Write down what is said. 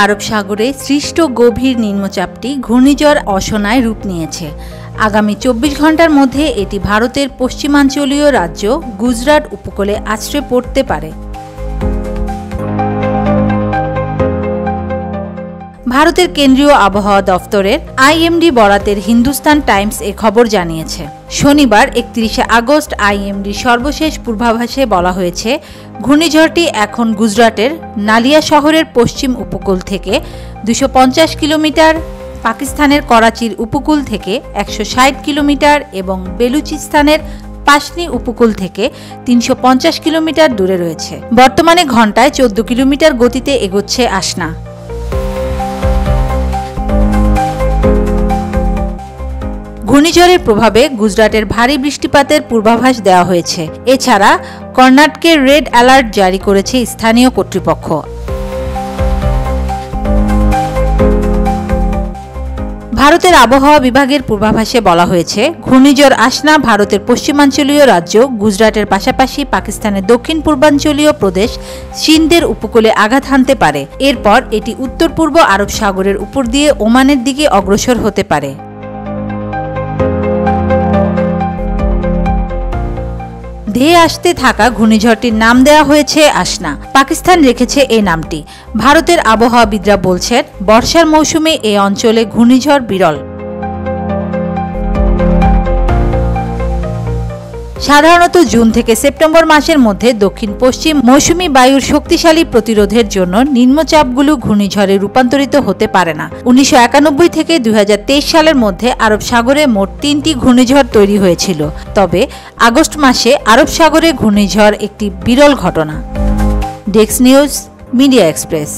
আরব সাগরে সৃষ্ট গভীর নিম্নচাপটি ঘূর্ণিঝড় অসনায় রূপ নিয়েছে। আগামী 24 ঘন্টার মধ্যে এটি ভারতের পশ্চিমাঞ্চলীয় রাজ্য গুজরাট উপকূলে আছড়ে পড়তে পারে। ভারতের কেন্দ্রীয় আবহাওয়া দফতরের আইএমডি বরাতের হিন্দুস্তান টাইমস এ খবর জানিয়েছে। শনিবার 31 আগস্ট আইএমডির সর্বশেষ পূর্বাভাসে বলা হয়েছে, ঘূর্ণিঝড়টি এখন গুজরাটের নালিয়া শহরের পশ্চিম উপকূল থেকে 250 কিলোমিটার, পাকিস্তানের করাচির উপকূল থেকে 160 কিলোমিটার এবং বেলুচিস্তানের পাশনি উপকূল থেকে 350 কিলোমিটার দূরে রয়েছে। বর্তমানে ঘন্টায় 14 কিলোমিটার গতিতে এগোচ্ছে আসনা। ঘূর্ণিঝড়ের প্রভাবে গুজরাটের ভারী বৃষ্টিপাতের পূর্বাভাস দেওয়া হয়েছে। এছাড়া কর্ণাটকে রেড অ্যালার্ট জারি করেছে স্থানীয় কর্তৃপক্ষ। ভারতের আবহাওয়া বিভাগের পূর্বাভাসে বলা হয়েছে, ঘূর্ণিঝড় আসনা ভারতের পশ্চিমাঞ্চলীয় রাজ্য গুজরাটের পাশাপাশি পাকিস্তানের দক্ষিণ পূর্বাঞ্চলীয় প্রদেশ সিন্ধের উপকূলে আঘাত হানতে পারে। এরপর এটি উত্তর পূর্ব আরব সাগরের উপর দিয়ে ওমানের দিকে অগ্রসর হতে পারে। ধেয়ে আসতে থাকা ঘূর্ণিঝড়টির নাম দেওয়া হয়েছে আসনা। পাকিস্তান রেখেছে এই নামটি। ভারতের আবহাওয়াবিদরা বলছেন, বর্ষার মৌসুমে এই অঞ্চলে ঘূর্ণিঝড় বিরল। সাধারণত জুন থেকে সেপ্টেম্বর মাসের মধ্যে দক্ষিণ পশ্চিম মৌসুমী বায়ুর শক্তিশালী প্রতিরোধের জন্য নিম্নচাপগুলো ঘূর্ণিঝড়ে রূপান্তরিত হতে পারে না। 1991 থেকে 2023 সালের মধ্যে আরব সাগরে মোট 3টি ঘূর্ণিঝড় তৈরি হয়েছিল। তবে আগস্ট মাসে আরব সাগরে ঘূর্ণিঝড় একটি বিরল ঘটনা। Desk news, media express.